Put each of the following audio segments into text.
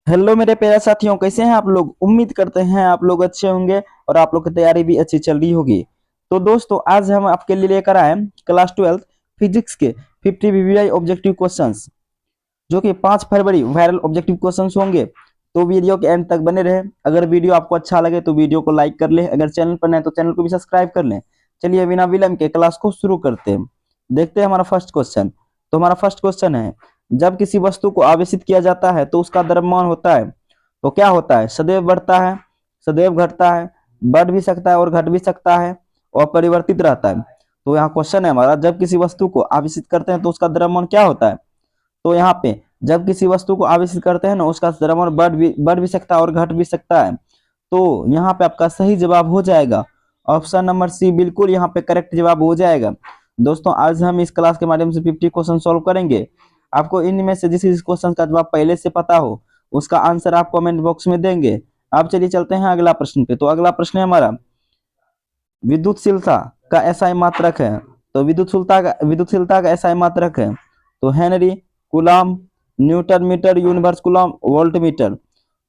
Hello मेरे प्यारे साथियों, कैसे हैं आप लोग। उम्मीद करते हैं आप लोग अच्छे होंगे और आप लोग की तैयारी भी अच्छी चल रही होगी। तो दोस्तों, आज हम आपके लिए लेकर आए क्लास 12 फिजिक्स के 50 वीवीआई ऑब्जेक्टिव क्वेश्चंस, जो कि 5 फरवरी वायरल ऑब्जेक्टिव क्वेश्चंस होंगे। तो वीडियो के एंड तक बने रहे। अगर वीडियो आपको अच्छा लगे तो वीडियो को लाइक कर ले, अगर चैनल पर नए तो चैनल को भी सब्सक्राइब कर लें। चलिए बिना विलंब के क्लास को शुरू करते हैं। देखते हैं हमारा फर्स्ट क्वेश्चन। तो हमारा फर्स्ट क्वेश्चन है, जब किसी वस्तु को आवेशित किया जाता है तो उसका द्रव्यमान होता है, तो क्या होता है। सदैव बढ़ता है, सदैव घटता है, बढ़ भी सकता है और घट भी सकता है, और परिवर्तित रहता है। तो यहाँ क्वेश्चन है हमारा, जब किसी वस्तु को आवेशित करते हैं तो उसका द्रव्यमान क्या होता है। तो यहाँ पे जब किसी वस्तु को आवेशित करते हैं ना, उसका द्रव्यमान बढ़ भी सकता है और घट भी सकता है। तो यहाँ पे आपका सही जवाब हो जाएगा ऑप्शन नंबर सी, बिल्कुल यहाँ पे करेक्ट जवाब हो जाएगा। दोस्तों, आज हम इस क्लास के माध्यम से 50 क्वेश्चन सॉल्व करेंगे। आपको इनमें से जिस क्वेश्चन का जवाब पहले से पता हो उसका आंसर आप कमेंट बॉक्स में देंगे। अब चलिए चलते हैं अगला प्रश्न पे। तो अगला प्रश्न है हमारा, विद्युतशीलता का एसआई मात्रक है। तो विद्युतशीलता का एसआई मात्रक है, तो henry, coulomb, newton metre, universe coulomb, volt metre.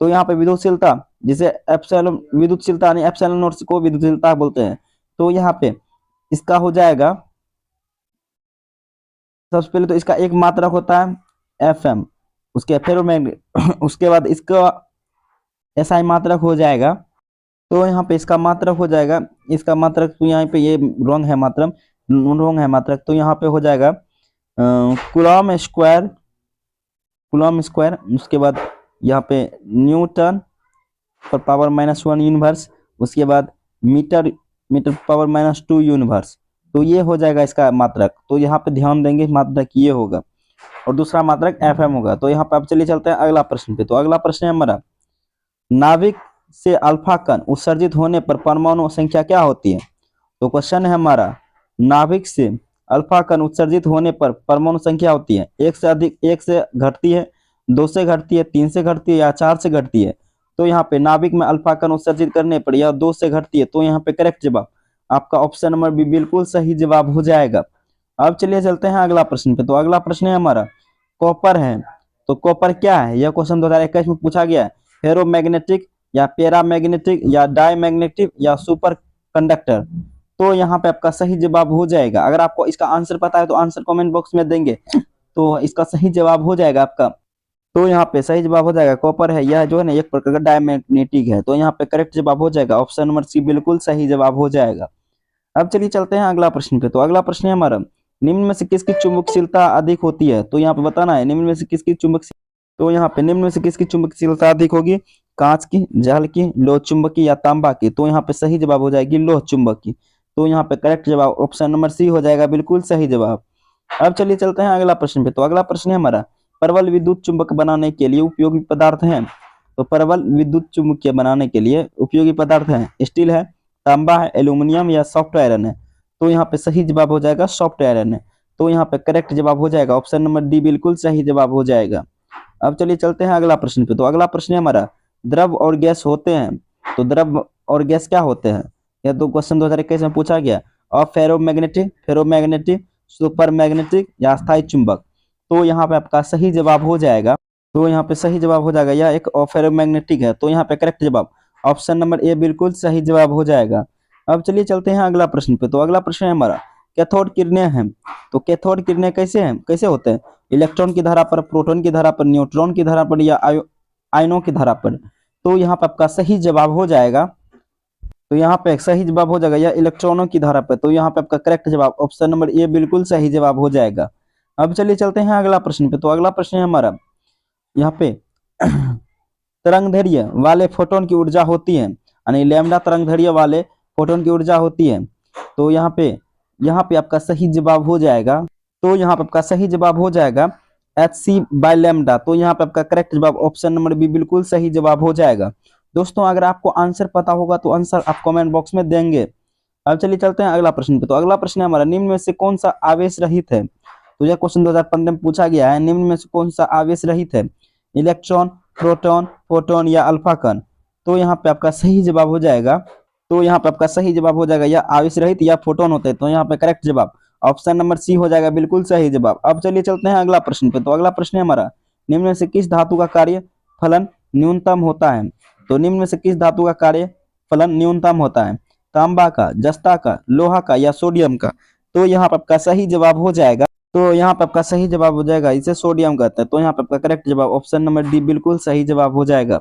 तो यहाँ पे विद्युतशीलता, जिसे एप्सिलॉन विद्युतशीलता यानी एप्सिलॉन नॉट को विद्युतशीलता बोलते हैं। तो यहाँ पे इसका हो जाएगा, सबसे पहले तो इसका एक मात्रक होता है एफ एम, उसके फेरोमैग्नेट उसके बाद इसका एसआई मात्रक हो जाएगा। तो यहाँ पे इसका मात्रक हो जाएगा, इसका मात्रक तो यहाँ पे ये रॉन्ग है, मात्रक रॉन्ग है मात्रक। तो यहाँ पे हो जाएगा कूलम स्क्वायर, कूलम स्क्वायर। उसके बाद यहाँ पे न्यूटन पर पावर -1 यूनिवर्स, उसके बाद मीटर, मीटर पावर -2 यूनिवर्स। तो ये हो जाएगा इसका मात्रक। तो यहाँ पे ध्यान देंगे, मात्रक ये होगा और दूसरा मात्रक एफ एम होगा। तो यहाँ पे आप चलिए चलते हैं अगला प्रश्न पे। तो अगला प्रश्न है हमारा, नाभिक से अल्फा कण उत्सर्जित होने पर परमाणु संख्या क्या होती है। तो क्वेश्चन है हमारा, नाभिक से अल्फा कण उत्सर्जित होने पर परमाणु संख्या होती है, एक से अधिक, एक से घटती है, दो से घटती है, तीन से घटती है या चार से घटती है। तो यहाँ पे नाभिक में अल्फा कण उत्सर्जित करने पर यह दो से घटती है। तो यहाँ पे करेक्ट जवाब आपका ऑप्शन नंबर बी बिल्कुल सही जवाब हो जाएगा। अब चलिए चलते हैं अगला प्रश्न पे। तो अगला प्रश्न है हमारा, कॉपर है। तो कॉपर क्या है, यह क्वेश्चन 2021 में पूछा गया है। फेरोमैग्नेटिक या पैरामैग्नेटिक या डायमैग्नेटिक या सुपर कंडक्टर। तो यहाँ पे आपका सही जवाब हो जाएगा। अगर आपको इसका आंसर पता है तो आंसर कमेंट बॉक्स में देंगे, तो इसका सही जवाब हो जाएगा आपका। तो यहाँ पे सही जवाब हो जाएगा कॉपर है, यह जो है ना एक प्रकार का डायमैग्नेटिक है। तो यहाँ पे करेक्ट जवाब हो जाएगा ऑप्शन नंबर सी, बिल्कुल सही जवाब हो जाएगा। अब चलिए चलते हैं अगला प्रश्न पे। तो अगला प्रश्न है हमारा, निम्न में से किसकी चुंबकशीलता अधिक होती है। तो यहाँ पे बताना है निम्न में से किसकी चुंबक, तो यहाँ पे निम्न में से किसकी चुंबकशीलता अधिक होगी, कांच की, जल की, लोह चुंबकी या तांबा की। तो यहाँ पे सही जवाब हो जाएगी लोह चुंबक की। तो यहाँ पे करेक्ट जवाब ऑप्शन नंबर सी हो जाएगा, बिल्कुल सही जवाब। अब चलिए चलते हैं अगला प्रश्न पे। तो अगला प्रश्न है हमारा, प्रबल विद्युत चुंबक बनाने के लिए उपयोगी पदार्थ हैं। तो प्रबल विद्युत चुम्बकीय बनाने के लिए उपयोगी पदार्थ हैं, स्टील है, तांबा है, एल्यूमिनियम या सॉफ्ट आयरन है। तो यहाँ पे सही जवाब हो जाएगा सॉफ्ट आयरन है। तो यहाँ पे करेक्ट जवाब हो जाएगा ऑप्शन नंबर डी, बिल्कुल सही जवाब हो जाएगा। अब चलिए चलते हैं अगला प्रश्न पे। तो अगला प्रश्न है हमारा, द्रव और गैस होते हैं। तो द्रव और गैस क्या होते हैं, यह दो क्वेश्चन 2021 में पूछा गया। और फेरोमैग्नेटिक, फेरोमैग्नेटिक, सुपर मैग्नेटिक या स्थायी चुंबक। तो यहाँ पे आपका सही जवाब हो जाएगा। तो यहाँ पे सही जवाब हो जाएगा, यह एक फेरोमैग्नेटिक है। तो यहाँ पे करेक्ट जवाब ऑप्शन नंबर ए बिल्कुल सही जवाब हो जाएगा। अब चलिए चलते हैं अगला प्रश्न पे। तो अगला प्रश्न है हमारा, कैथोड किरणें हैं। तो कैथोड किरणें कैसे हैं, कैसे होते हैं, इलेक्ट्रॉन की धारा पर, प्रोटॉन की धारा पर, न्यूट्रॉन की धारा पर या आयनों की धारा पर। तो यहाँ पे आपका सही जवाब हो जाएगा, तो यहाँ पे सही जवाब हो जाएगा या इलेक्ट्रॉनों की धारा पर। तो यहाँ पे आपका करेक्ट जवाब ऑप्शन नंबर ए बिल्कुल सही जवाब हो जाएगा। अब चलिए चलते हैं अगला प्रश्न पे। तो अगला प्रश्न है हमारा, यहाँ पे तरंग दैर्ध्य वाले फोटोन की ऊर्जा होती है, यानी लैम्डा तरंग दैर्ध्य वाले फोटोन की ऊर्जा होती है। तो यहाँ पे आपका सही जवाब हो जाएगा, तो यहाँ पे आपका सही जवाब हो जाएगा hc/λ। तो यहाँ पे आपका करेक्ट जवाब ऑप्शन नंबर बी बिल्कुल सही जवाब हो जाएगा। दोस्तों, अगर आपको आंसर पता होगा तो आंसर आप कमेंट बॉक्स में देंगे। अब चलिए चलते हैं अगला प्रश्न पे। तो अगला प्रश्न है हमारा, निम्न में से कौन सा आवेश रहित है। तो यह क्वेश्चन 2015 में पूछा गया है, निम्न में से कौन सा आवेश रहित है, इलेक्ट्रॉन, प्रोटॉन, फोटोन या अल्फा कण। तो यहाँ पे आपका सही जवाब हो जाएगा, तो यहाँ पे आपका सही जवाब हो जाएगा या आवेश रहित या फोटोन होते हैं। तो यहाँ पे करेक्ट जवाब ऑप्शन नंबर सी हो जाएगा, बिल्कुल सही जवाब। अब चलिए चलते हैं अगला प्रश्न पे। तो अगला प्रश्न है हमारा, निम्न में से किस धातु का कार्य फलन न्यूनतम होता है। तो निम्न में से किस धातु का कार्य फलन न्यूनतम होता है? तांबा का, जस्ता का, लोहा का या सोडियम का? तो यहाँ पर आपका सही जवाब हो जाएगा, तो यहाँ पर आपका सही जवाब हो जाएगा, इसे सोडियम कहते हैं। तो यहाँ पर आपका करेक्ट जवाब ऑप्शन नंबर डी बिल्कुल सही जवाब हो जाएगा।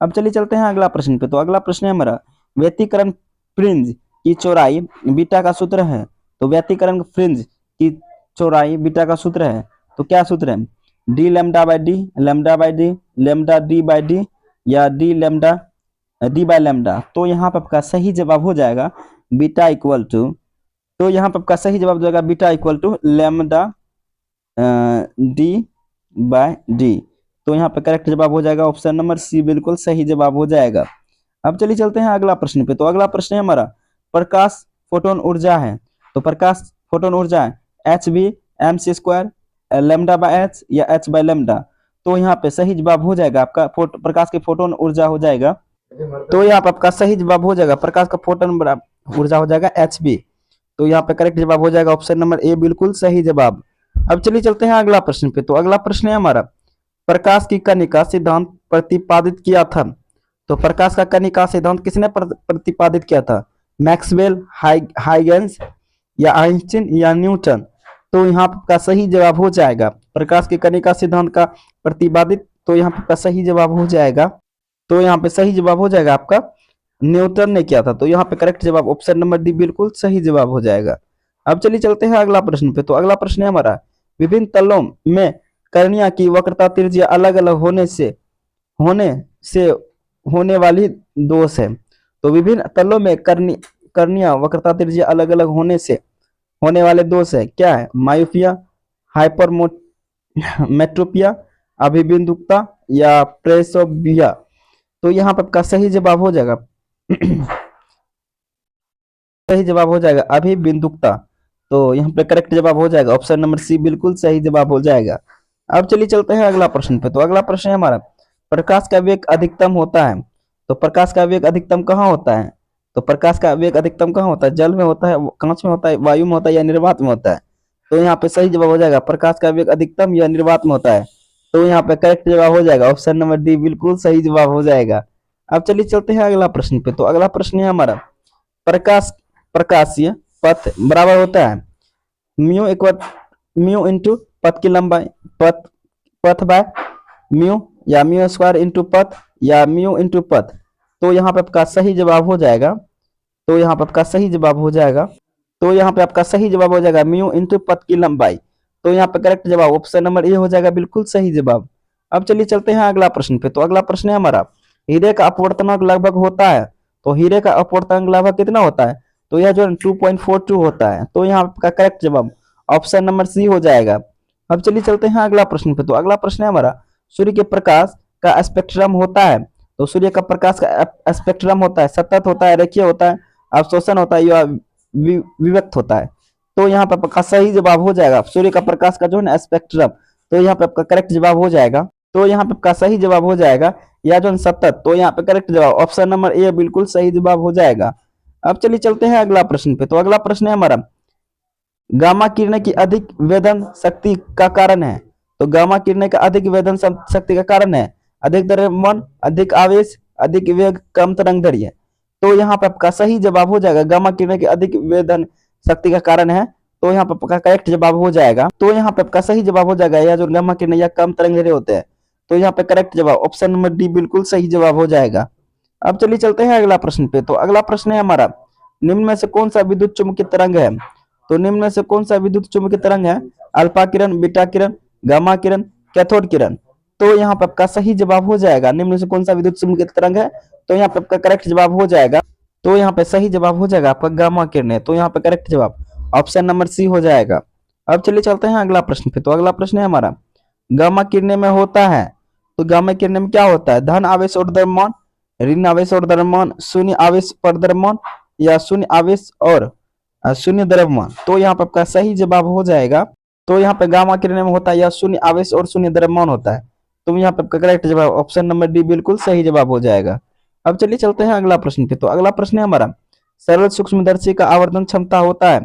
अब चलिए चलते हैं अगला प्रश्न पे। तो अगला प्रश्न है हमारा, व्यतिकरण फ्रिंज की चौड़ाई बीटा का सूत्र है। तो व्यतिकरण फ्रिंज की चौड़ाई बीटा का सूत्र है, तो क्या सूत्र है? D lambda by D, lambda by D, lambda D by D या D lambda D by lambda? तो यहाँ पर आपका सही जवाब हो जाएगा बीटा इक्वल टू, तो यहाँ पर आपका सही जवाब हो जाएगा beta equal to lambda D by D. तो यहाँ पे करेक्ट जवाब हो जाएगा ऑप्शन नंबर सी बिल्कुल सही जवाब हो जाएगा। अब चलिए चलते हैं अगला प्रश्न पे। तो अगला प्रश्न है हमारा, प्रकाश फोटोन ऊर्जा है। तो प्रकाश फोटोन ऊर्जा है H B M C square, lambda by H या एच बाय लेमडा? तो यहाँ पे सही जवाब हो जाएगा आपका प्रकाश की फोटोन ऊर्जा हो जाएगा। तो यहाँ पे आपका सही जवाब हो जाएगा प्रकाश का फोटोन ऊर्जा हो जाएगा एच बी। तो यहाँ पे करेक्ट जवाब हो जाएगा ऑप्शन नंबर ए बिल्कुल सही जवाब। अब चलिए चलते हैं अगला प्रश्न पे। तो अगला प्रश्न है हमारा, प्रकाश की कणिका सिद्धांत प्रतिपादित किया था। तो प्रकाश का कणिका सिद्धांत किसने प्रतिपादित किया था? मैक्सवेल, हाइगेंस या आइंस्टीन या न्यूटन? तो यहाँ का सही जवाब हो जाएगा प्रकाश की कणिका सिद्धांत का प्रतिपादित, तो यहाँ पे सही जवाब हो जाएगा, तो यहाँ पे सही जवाब हो जाएगा आपका न्यूटन ने किया था। तो यहाँ पे करेक्ट जवाब ऑप्शन नंबर डी बिल्कुल सही जवाब हो जाएगा। अब चलिए चलते हैं अगला प्रश्न पे। तो अगला प्रश्न है हमारा, विभिन्न तलों में कर्णिया की वक्रता त्रिज्या अलग अलग होने वाली दोष है। तो विभिन्न तलों में कर्णिया वक्रता त्रिज्या अलग अलग होने वाले दोष है, क्या है? मायोपिया, हाइपरमेट्रोपिया, अभिबिंदुकता या प्रेसोबिया? तो यहाँ पर आपका सही जवाब हो जाएगा सही जवाब हो जाएगा अभिबिंदुकता। तो यहाँ पे करेक्ट जवाब हो जाएगा ऑप्शन नंबर सी बिल्कुल सही जवाब हो जाएगा। अब चलिए चलते हैं अगला प्रश्न पे। तो अगला प्रश्न है हमारा, प्रकाश का वेग अधिकतम होता है। तो प्रकाश का वेग अधिकतम कहाँ होता है? तो प्रकाश का वेग अधिकतम कहाँ होता है? जल में होता है, कांच में होता है, वायु में होता है या निर्वात में होता है? तो यहाँ पे सही जवाब हो जाएगा प्रकाश का वेग अधिकतम या निर्वात में होता है। तो यहाँ पे करेक्ट जवाब हो जाएगा ऑप्शन नंबर डी बिल्कुल सही जवाब हो जाएगा। अब चलिए चलते हैं अगला प्रश्न पे। तो अगला प्रश्न है हमारा, प्रकाशीय पथ बराबर होता है म्यू इंटू पथ की लंबाई, पथ बाय म्यू, या म्यू स्क्वायर इंटू पथ, या म्यू इंटू पथ? तो यहाँ पे आपका सही जवाब हो जाएगा, तो यहाँ पे आपका सही जवाब हो जाएगा, तो यहाँ पे आपका सही जवाब हो जाएगा म्यू इंटू पथ की लंबाई। तो यहाँ पे करेक्ट जवाब ऑप्शन नंबर ए हो जाएगा बिल्कुल सही जवाब। अब चलिए चलते हैं अगला प्रश्न पे। तो अगला प्रश्न है हमारा, हीरे का अपवर्तनांक लगभग होता है। तो हीरे का अपवर्तनांक लगभग कितना होता है? तो यह जो 2.42 होता है। तो यहाँ का करेक्ट जवाब ऑप्शन नंबर सी हो जाएगा। अब चलिए चलते हैं अगला प्रश्न पे। तो अगला प्रश्न है हमारा, सूर्य के प्रकाश का स्पेक्ट्रम होता है। तो सूर्य का प्रकाश का स्पेक्ट्रम होता है, सतत होता है, रेखीय होता है, अवशोषण होता है या विविक्त होता है? तो यहाँ पे आपका सही जवाब हो जाएगा सूर्य का प्रकाश का जो है ना स्पेक्ट्रम। तो यहाँ पे आपका करेक्ट जवाब हो जाएगा, तो यहाँ पे आपका सही जवाब हो जाएगा या जो सतत। तो यहाँ पे करेक्ट जवाब ऑप्शन नंबर ए बिल्कुल सही जवाब हो जाएगा। अब चलिए चलते हैं अगला प्रश्न पे। तो अगला प्रश्न है हमारा, गामा किरणें की अधिक वेधन शक्ति का कारण है। तो गामा किरणें का अधिक वेधन शक्ति का कारण है अधिक द्रव्यमान, अधिक आवेश, अधिक वेग, कम तरंग दैर्ध्य। तो यहाँ पे आपका सही जवाब हो जाएगा गामा किरणें की अधिक वेधन शक्ति का कारण है। तो यहाँ पे आपका करेक्ट जवाब हो जाएगा, तो यहाँ पे आपका सही जवाब हो जाएगा या जो गामा किरणें या कम तरंग दैर्ध्य होते हैं। तो यहाँ पे करेक्ट जवाब ऑप्शन नंबर डी बिल्कुल सही जवाब हो जाएगा। अब चलिए चलते हैं अगला प्रश्न पे। तो अगला प्रश्न है हमारा, निम्न में से कौन सा विद्युत चुम्बकीय तरंग है? तो निम्न में से कौन सा विद्युत चुम्बकीय तरंग है? अल्फा किरण, बीटा किरण, गामा किरण, कैथोड किरण? तो यहाँ पे आपका सही जवाब हो जाएगा निम्न में से कौन सा विद्युत चुम्बकीय तरंग है? तो यहाँ पे आपका करेक्ट जवाब हो जाएगा, तो यहाँ पे सही जवाब हो जाएगा आपका गामा किरणें। तो यहाँ पे करेक्ट जवाब ऑप्शन नंबर सी हो जाएगा। अब चलिए चलते हैं अगला प्रश्न पे। तो अगला प्रश्न है हमारा, गामा किरणें में होता है। तो गामा किरणें में क्या होता है? धन आवेश और द्रव्यमान, ऋण आवेश और द्रव्यमान, शून्य आवेश पर द्रव्यमान, या शून्य आवेश और शून्य द्रव्यमान? तो यहाँ पे आपका सही जवाब हो जाएगा, तो यहाँ पे गामा किरणें में होता है या शून्य आवेश और शून्य द्रव्यमान होता है। तो यहाँ पे आपका करेक्ट जवाब ऑप्शन नंबर डी बिल्कुल सही जवाब हो जाएगा। अब चलिए चलते हैं अगला प्रश्न पे। तो अगला प्रश्न है हमारा, सरल सूक्ष्मदर्शी का आवर्धन क्षमता होता है।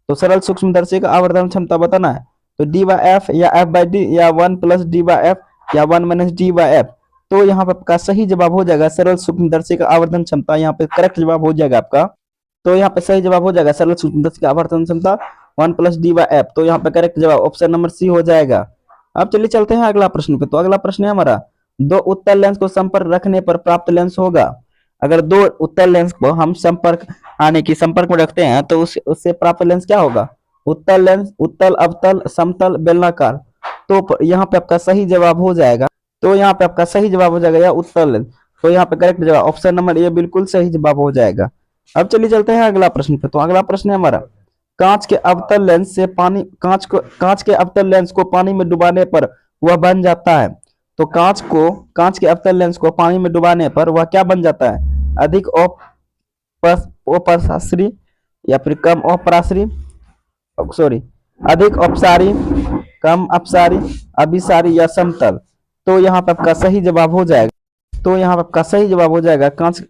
तो सरल सूक्ष्मदर्शी का आवर्धन क्षमता बताना है। तो डी बाय एफ या एफ बाय डी या 1 प्लस डी बाय एफ या 1 माइनस डी बाय एफ? तो यहाँ पे आपका सही जवाब हो जाएगा सरल सूक्ष्मदर्शी का आवर्धन क्षमता, यहाँ पे करेक्ट जवाब हो जाएगा आपका। तो यहाँ पे सही जवाब हो जाएगा सरल सूक्ष्मदर्शी का आवर्धन क्षमता 1+d/f। तो यहाँ पे करेक्ट जवाब ऑप्शन नंबर सी हो जाएगा। अब चलिए चलते हैं अगला प्रश्न पे। तो अगला प्रश्न है हमारा, दो उत्तल लेंस को संपर्क रखने पर प्राप्त लेंस होगा। अगर दो उत्तल लेंस को हम संपर्क में रखते हैं तो उससे प्राप्त लेंस क्या होगा? उत्तल लेंस, उत्तल, अवतल, समतल, बेलनाकार। तो यहाँ पे आपका सही जवाब हो जाएगा। तो यहाँ पे आपका सही जवाब हो जाएगा या उत्तल लेंस। तो यहाँ पे करेक्ट जवाब ऑप्शन नंबर ए बिल्कुल सही जवाब हो जाएगा। अब चलिए चलते हैं अगला प्रश्न पे। तो अगला प्रश्न है हमारा, कांच के अवतल लेंस को पानी में डुबाने पर वह बन जाता है। तो कांच के अवतल लेंस को पानी में डुबाने पर वह क्या बन जाता है? अधिक अपराश्री या फिर कम अपराश्री, सॉरी, अधिक अपसारी, कम अपसारी, अभिसारी या समतल। तो यहाँ पे आपका सही जवाब हो जाएगा। तो यहाँ पे आपका सही जवाब हो जाएगा कांच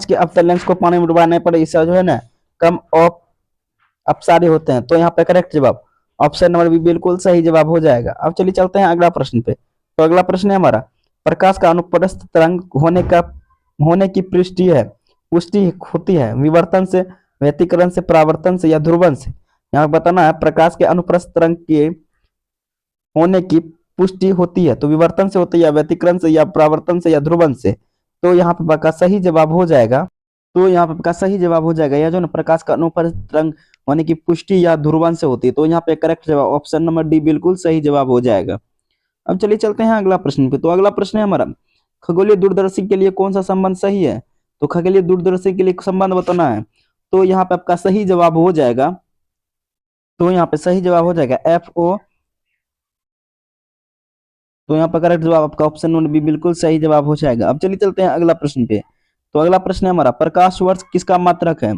के अवतल लेंस को पानी में डुबाने पर इसका जो है ना कम अपसारी होते हैं। तो यहाँ पे करेक्ट जवाब ऑप्शन नंबर बी बिल्कुल सही जवाब हो जाएगा। अब चलिए चलते हैं अगला प्रश्न पे। तो अगला प्रश्न है हमारा, प्रकाश का अनुप्रस्थ तरंग होने की पुष्टि होती है विवर्तन से, व्यतिकरण से, परावर्तन से या ध्रुवन से। यहाँ बताना है प्रकाश के अनुप्रस्थ तरंग के होने की पुष्टि होती है तो विवर्तन से होती है या व्यतिकरण से या परावर्तन से या ध्रुवन से। तो यहाँ पे आपका सही जवाब हो जाएगा। तो यहाँ पे आपका सही जवाब हो जाएगा या जो ना प्रकाश का अनुप्रस्थ तरंग होने की पुष्टि या ध्रुवन से होती है। तो यहाँ पे करेक्ट जवाब ऑप्शन नंबर डी बिल्कुल सही जवाब हो जाएगा। अब चलिए चलते हैं अगला प्रश्न पे। तो अगला प्रश्न है हमारा, खगोलीय दूरदर्शी के लिए कौन सा संबंध सही है? तो खगोलीय दूरदर्शी के लिए संबंध बताना है। तो यहाँ पे आपका सही जवाब हो जाएगा। तो यहाँ पे सही जवाब हो जाएगा FO। तो यहाँ पर करेक्ट जवाब आपका ऑप्शन नंबर बी बिल्कुल सही जवाब हो जाएगा। अब चलिए चलते हैं अगला प्रश्न पे। तो अगला प्रश्न है हमारा, प्रकाश वर्ष किसका मात्रक है?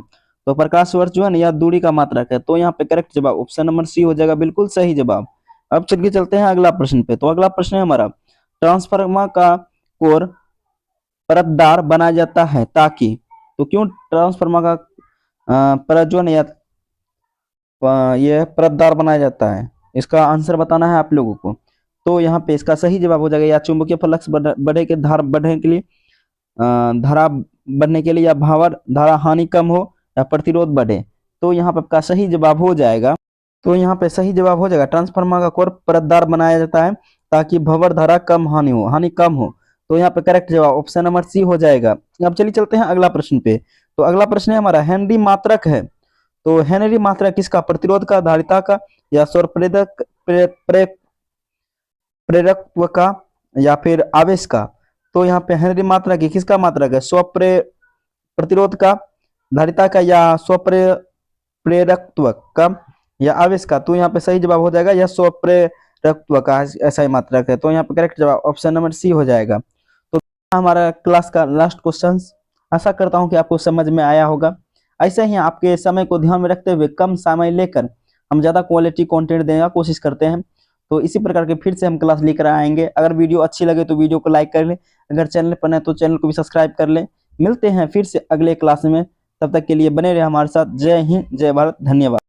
तो प्रकाश वर्ष जो है ना यह दूरी का मात्रक है। तो यहाँ पे करेक्ट जवाब ऑप्शन नंबर सी हो जाएगा बिल्कुल सही जवाब। अब चलिए चलते हैं अगला प्रश्न पे। तो अगला प्रश्न है हमारा, ट्रांसफार्मर का कोर परतदार बनाया जाता है ताकि। तो क्यों ट्रांसफार्मर का परत जो है ये परतदार बनाया जाता है? इसका आंसर बताना है आप लोगों को। तो यहाँ पे इसका सही जवाब हो जाएगा या चुंबकीय फ्लक्स बढ़ने के लिए, धारा बढ़ने के लिए, या भावर धारा हानि कम हो या प्रतिरोध बढ़े। तो यहाँ पे आपका सही जवाब हो जाएगा। तो यहाँ पे सही जवाब हो जाएगा ट्रांसफार्मर का कोर परतदार बनाया जाता है ताकि भंवर धारा हानि कम हो। तो यहाँ पे करेक्ट जवाब ऑप्शन नंबर सी हो जाएगा। अब चलिए चलते हैं अगला प्रश्न पे। तो अगला प्रश्न है हमारा, हेनरी मात्रक है। तो हेनरी मात्रक किसका? प्रतिरोध का, धारिता का, या स्वर प्रेरकत्व का, या फिर आवेश का। तो यहाँ पे हेनरी मात्रक किसका मात्रक है? प्रतिरोध का, धारिता का, या प्रेरकत्व का, या आवेश का। तो यहाँ पे सही जवाब हो जाएगा या प्रेरकत्व का ऐसा ही मात्रक है। तो यहाँ पे करेक्ट जवाब ऑप्शन नंबर सी हो जाएगा। तो हमारा क्लास का लास्ट क्वेश्चन, आशा करता हूँ कि आपको समझ में आया होगा। ऐसे ही आपके समय को ध्यान में रखते हुए कम समय लेकर हम ज्यादा क्वालिटी कंटेंट देने का कोशिश करते हैं। तो इसी प्रकार के फिर से हम क्लास लेकर आएंगे। अगर वीडियो अच्छी लगे तो वीडियो को लाइक कर लें, अगर चैनल पर नए तो चैनल को भी सब्सक्राइब कर लें। मिलते हैं फिर से अगले क्लास में, तब तक के लिए बने रहे हमारे साथ। जय हिंद, जय भारत, धन्यवाद।